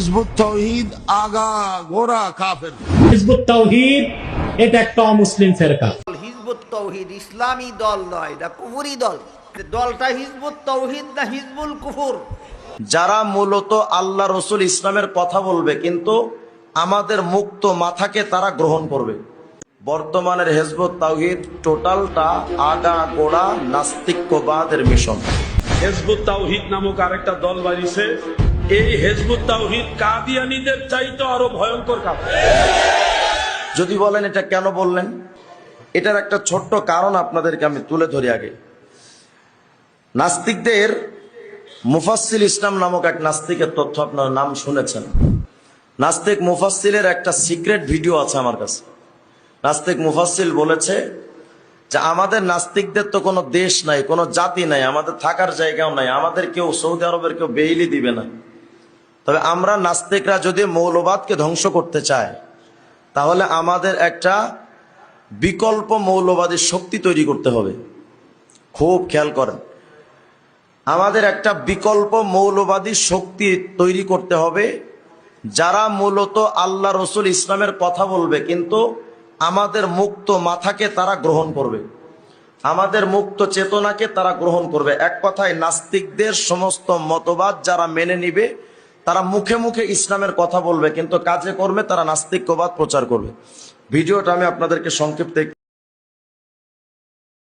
Hizb ut তাওহীদ আগা গোরা কাফের। Hizb ut তাওহীদ এটা একটা অমুসলিম ফেরকা। হিজবুত তাওহীদ ইসলামী দল নয়, এটা কুফরি দল। দলটা হিজবুত তাওহীদ না হিজবুল কুফর। যারা মূলত আল্লাহ রসুল ইসলামের কথা বলবে কিন্তু আমাদের মুক্ত মাথাকে তারা গ্রহণ করবে। বর্তমানের হিজবুত তাওহীদ টোটালটা আগা গোড়া নাস্তিক্যবাদের মিশন। হিজবুত তাওহীদ নামক আরেকটা দল বাড়িছে। এই হিজবুত তাওহীদ কাদিয়ানীদের চাইতে আরো ভয়ঙ্কর কাফের। যদি বলেন এটা কেন বললেন, এটার একটা ছোট্ট কারণ আপনাদেরকে আমি তুলে ধরি। আগে নাস্তিকদের মুফাসসিল ইসলাম নামক এক নাস্তিকের তথ্য আপনারা নাম শুনেছেন। নাস্তিক মুফাসসিলের একটা সিক্রেট ভিডিও আছে আমার কাছে। নাস্তিক মুফাসসিল বলেছে যে আমাদের নাস্তিকদের তো কোনো দেশ নাই, কোনো জাতি নাই, আমাদের থাকার জায়গাও নাই, আমাদের কেউ সৌদি আরবের কেউ বেইলি দিবে না। তবে আমরা নাস্তিকরা যদি মৌলবাদকে ধ্বংস করতে চায় তাহলে আমাদের একটা বিকল্প মৌলবাদী শক্তি তৈরি করতে হবে। খুব খেয়াল করেন, আমাদের একটা বিকল্প মৌলবাদী শক্তি তৈরি করতে হবে যারা মূলত আল্লাহ রসুল ইসলামের কথা বলবে কিন্তু আমাদের মুক্ত মাথাকে তারা গ্রহণ করবে, আমাদের মুক্ত চেতনাকে তারা গ্রহণ করবে। এক কথায় নাস্তিকদের সমস্ত মতবাদ যারা মেনে নিবে তারা মুখে মুখে ইসলামের কথা বলবে কিন্তু কাজে কর্মে তারা নাস্তিক্যবাদ প্রচার করবে। ভিডিওটা আমি আপনাদেরকে সংক্ষিপ্ত